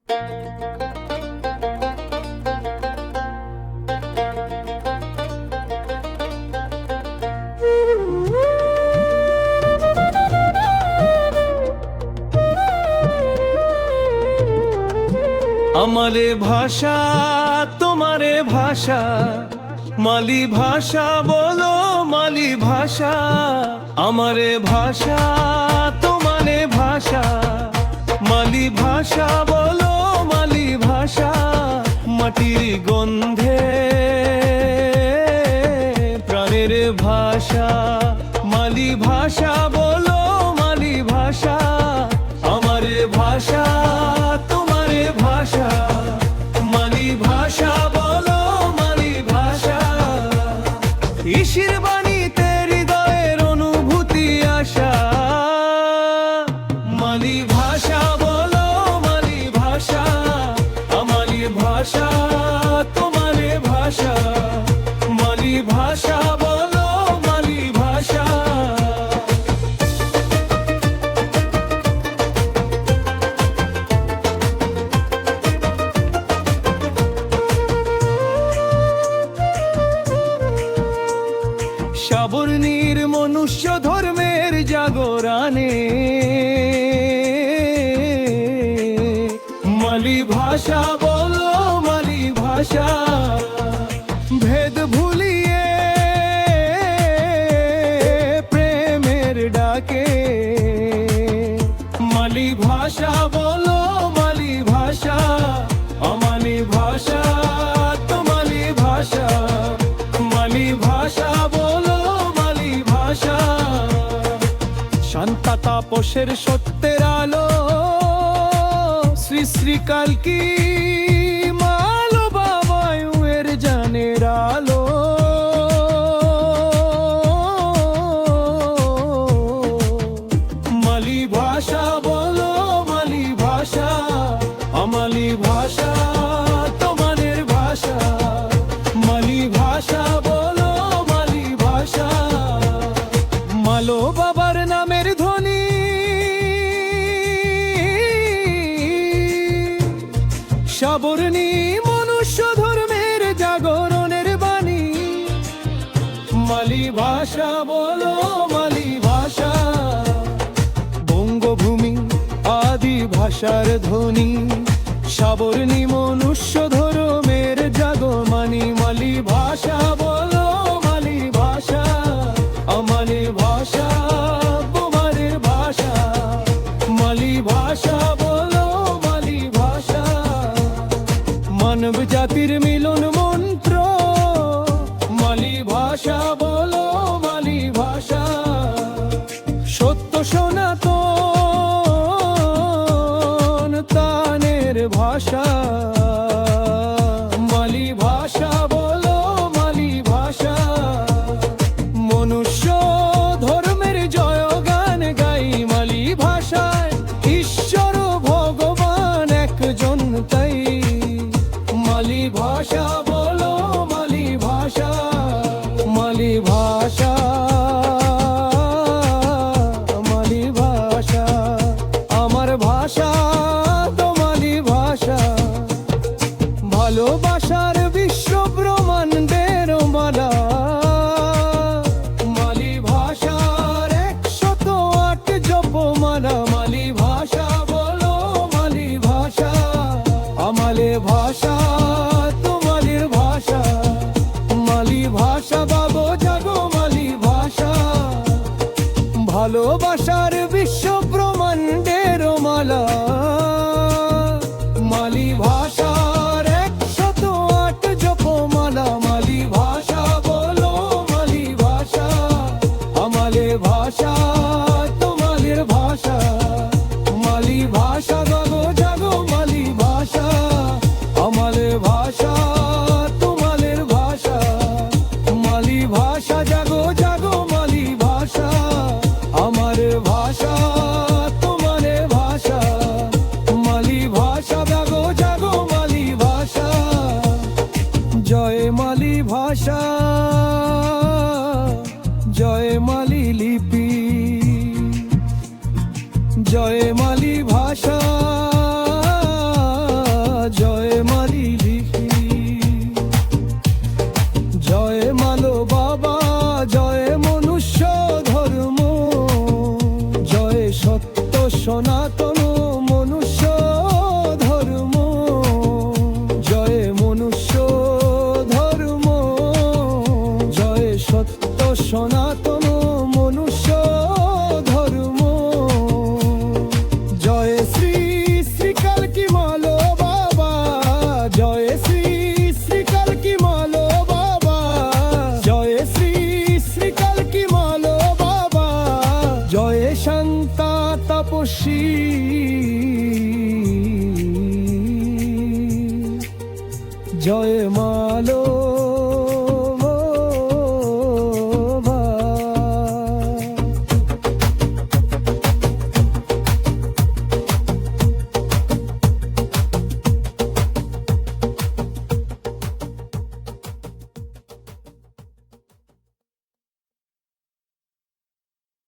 আমারে ভাষা তোমারে ভাষা, মালি ভাষা বলো মালি ভাষা। আমারে ভাষা তোমারে ভাষা, মালি ভাষা বলো মালি ভাষা। মাটির গন্ধে প্রাণের ভাষা, মালি ভাষা বলো মালি ভাষা। আমারে ভাষা তোমারে ভাষা, মালি ভাষা বলো মালি ভাষা। ইশির বাণীতে হৃদয়ের অনুভূতি আশা, মালি ভাষা বলো মালি ভাষা। আমারি ভাষা তোমারে ভাষা, মালি ভাষা বলো মালি ভাষা। সাবর্ণীর মনুষ্য ধর্মের জাগরণে মালি ভাষা বলো মালি ভাষা। ভেদ ভুলিয়ে প্রেমের ডাকে মালি ভাষা বলো মালি ভাষা। আমালি ভাষা তোমালি ভাষা, মালি ভাষা বলো মালি ভাষা। শান্তা তাপসের সত্যের আলো, শ্রী শ্রী কালকি মালো বাবায়ুয়ের জানের আলো। মালি ভাষা বলো মালি ভাষা। আমালি ভাষা তোমাদের ভাষা, মালি ভাষা বলো মালি ভাষা। মালো বাবার নামের ধ্বনি, সাবর্ণী মনুষ্য ধর্মের জাগরণের বাণী। মালি ভাষা বলো মালি ভাষা। বঙ্গভূমি আদি ভাষার ধ্বনি, সাবর্ণী মনুষ্য ধর্মের জাগমানি। মালি ভাষা বলো মালি ভাষা। আমারে ভাষা তোমাদের ভাষা, মালি ভাষা বলো মালি ভাষা। মানব জাতির মিলন মন্ত্র, মালি ভাষা বলো মালি ভাষা। সত্য সনাতন তানের ভাষা, মালি ভাষা বলো মালি ভাষা। মনুষ্য ধর্মের জয়গান গাই মালি ভাষায়, ঈশ্বর ভগবান একজন তাই। মালি ভাষা বলো মালি ভাষা, মালি ভাষা মালি ভাষা। আমার ভাষা তোমালি ভাষা। ভালোবাসার বিশ্ব ব্রহ্মাণ্ডের মালা, মালি ভাষার 108 জপমালা। মালি ভাষা বলো মালি ভাষা। আমালে ভাষা তোমাদের ভাষা, মালি ভাষা বাবো জাগো মালি ভাষা। ভালোবাসার বিশ্ব ব্রহ্মাণ্ডের মালা, মালি ভাষার 108 জপমালা। মালি ভাষা বলো মালি ভাষা। আমালে ভাষা তোমাদের ভাষা, মালি ভাষা বাবো জাগো মালি ভাষা। আমালে ভাষা তোমাদের ভাষা, মালি ভাষা জাগো জাগো মালি ভাষা। আমার ভাষা তোমারে ভাষা, মালি ভাষা জাগো জাগো মালি ভাষা। জয় মালি ভাষা, জয় মালি লিপি, জয় মালি ভাষা। বাসি জয় মালো